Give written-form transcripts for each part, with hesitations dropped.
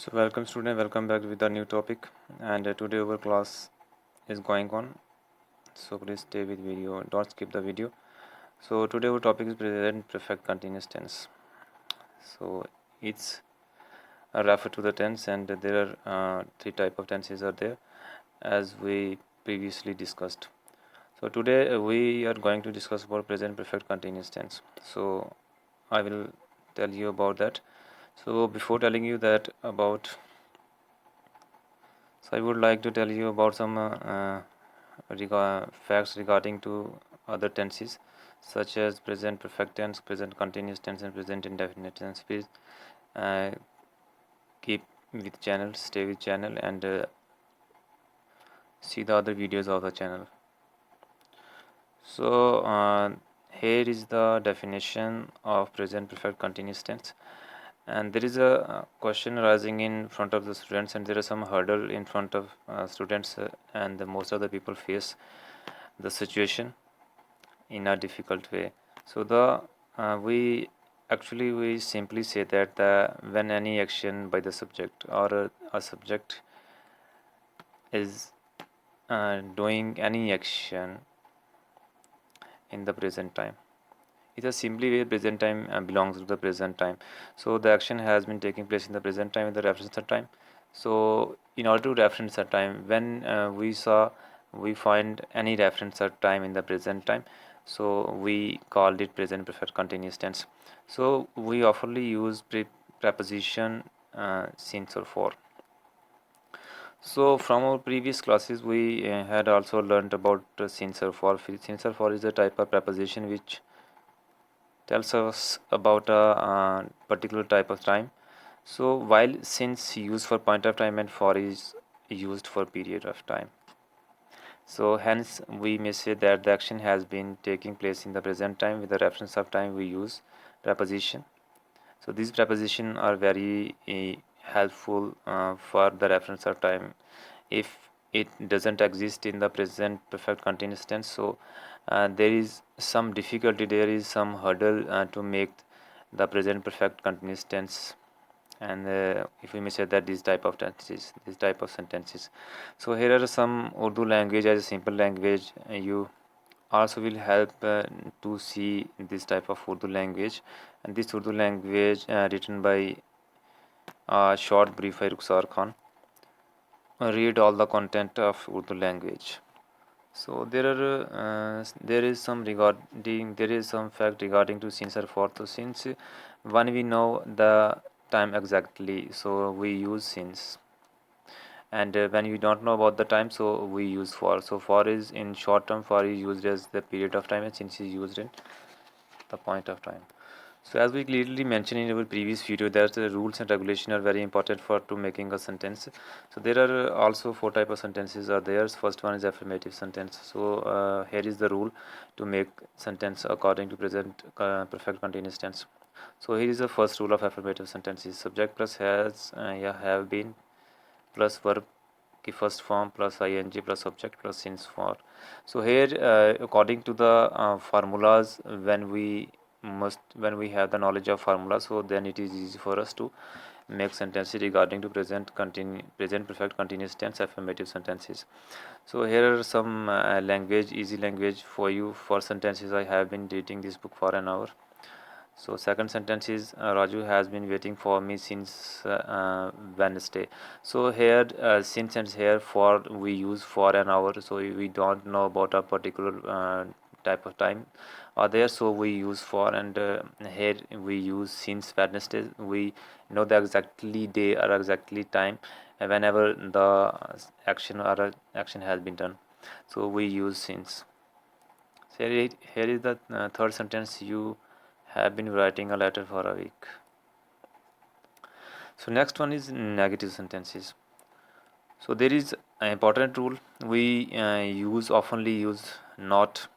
So welcome student, welcome back with a new topic, and today our class is going on. So please stay with video, don't skip the video. So today our topic is present perfect continuous tense. So it's a refer to the tense, and there are three type of tenses are there as we previously discussed. So today we are going to discuss about present perfect continuous tense. So I will tell you about that. So before telling you that about, so I would like to tell you about some facts regarding to other tenses such as present perfect tense, present continuous tense, and present indefinite tense. Please uh, keep with channel, stay with channel, and see the other videos of the channel. So here is the definition of present perfect continuous tense, and there is a question arising in front of the students, and there is some hurdle in front of students, and most of the people face the situation in a difficult way. So the we actually we simply say that when any action by the subject or a subject is doing any action in the present time, it is simply where present time belongs to the present time. So the action has been taking place in the present time with the reference of time. So in order to reference a time, when we find any reference of time in the present time, so we called it present perfect continuous tense. So we oftenly use preposition since or for. So from our previous classes, we had also learned about since or for. Since or for is a type of preposition which tells us about a particular type of time. So while since used for point of time and for is used for period of time. So hence we may say that the action has been taking place in the present time. With the reference of time we use preposition. So these prepositions are very helpful for the reference of time. If it doesn't exist in the present perfect continuous tense, so there is some difficulty, there is some hurdle to make the present perfect continuous tense. And if we may say that these type of tenses, these type of sentences. So here are some Urdu language as a simple language. You also will help to see this type of Urdu language, and this Urdu language written by short brief by Rukhsar Khan. Read all the content of Urdu language. So there is some regarding, there is some fact regarding to since or for. So since when we know the time exactly, so we use since, and when we don't know about the time, so we use for. So for is in short term, for is used as the period of time, and since is used in the point of time. So as we clearly mentioned in our previous video, that the rules and regulation are very important for to making a sentence. So there are also four type of sentences are there. First one is affirmative sentence. So here is the rule to make sentence according to present perfect continuous tense. So here is the first rule of affirmative sentences: subject plus has या have been plus verb की first form plus ing plus subject plus since for. So here according to the formulas, when we have the knowledge of formula, so then it is easy for us to make sentences regarding to present perfect continuous tense affirmative sentences. So here are some language, easy language for you for sentences. I have been reading this book for an hour. So second sentence is Raju has been waiting for me since Wednesday. So here since and here for we use for an hour. So we don't know about a particular type of time are there. So we use for, and here we use since Wednesday. We know the exactly day or exactly time whenever the action or action has been done. So we use since. So here is the third sentence: you have been writing a letter for a week. So next one is negative sentences. So there is an important rule we oftenly use not.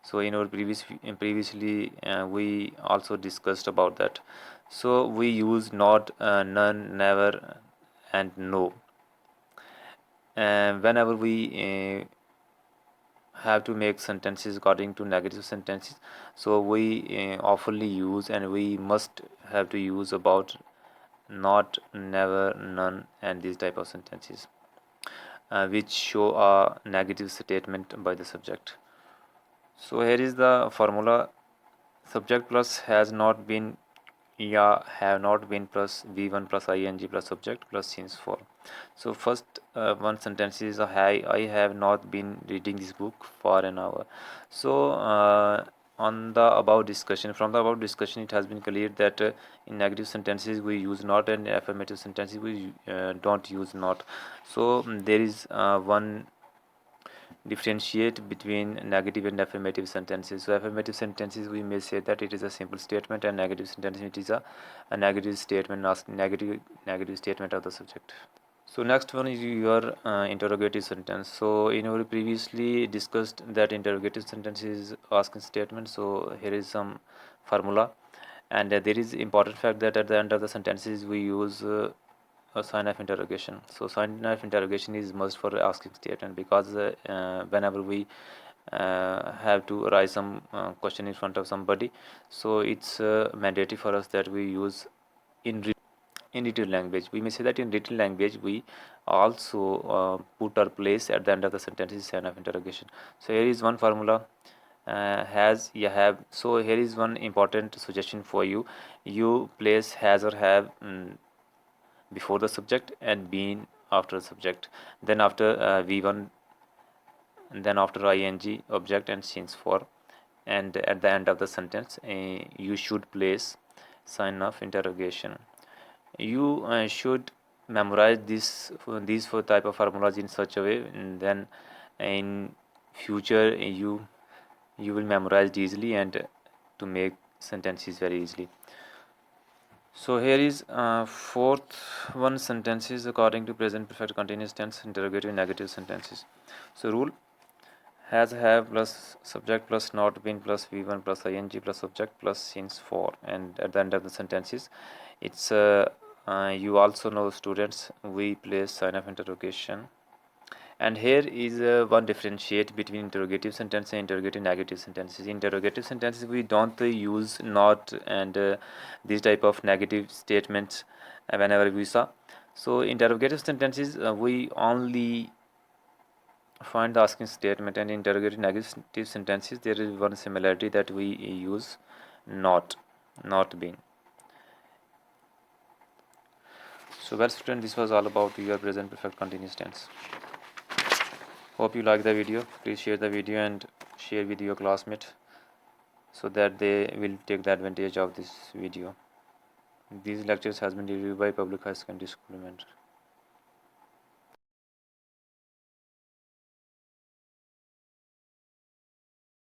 So in our previously we also discussed about that. So we use not, none, never, and no. And whenever we have to make sentences according to negative sentences, so we oftenly use and we must have to use about not, never, none, and these type of sentences which show a negative statement by the subject. So here is the formula: subject plus has not been, yeah, have not been plus v1 plus ing plus subject plus since for. So first one sentence is I have not been reading this book for an hour. So on the above discussion, from the above discussion, it has been clear that in negative sentences we use not, and affirmative sentences we don't use not. So there is one differentiate between negative and affirmative sentences. So affirmative sentences, we may say that it is a simple statement, and negative sentence, it is a negative statement, negative statement of the subject. So next one is your interrogative sentence. So in our previously discussed that interrogative sentence is asking statement. So here is some formula, and there is important fact that at the end of the sentences we use a sign of interrogation. So sign of interrogation is must for asking statement, because whenever we have to write some question in front of somebody, so it's mandatory for us that we use in written language. We may say that in written language we also put or place at the end of the sentence is sign of interrogation. So here is one formula, has, you have. So here is one important suggestion for you: you place has or have before the subject and been after the subject, then after v1, then after ing object and since for, and at the end of the sentence you should place sign of interrogation. You should memorize these four type of formulas in such a way, and then in future you will memorize easily and to make sentences very easily. So here is fourth one sentences according to present perfect continuous tense, interrogative, negative sentences. So rule: has, have plus subject plus not been plus v1 plus ing plus subject plus since for, and at the end of the sentences it's you also know, students, we place sign of interrogation. And here is one differentiate between interrogative sentence and interrogative negative sentences. Interrogative sentences we don't use not and these type of negative statements whenever we saw. So interrogative sentences we only find the asking statement, and interrogative negative sentences there is one similarity that we use not, not been. So well student, this was all about your present perfect continuous tense. Hope you like the video. Please share the video and share with your classmates so that they will take the advantage of this video. These lectures has been reviewed by Public High Secondary School Elementary.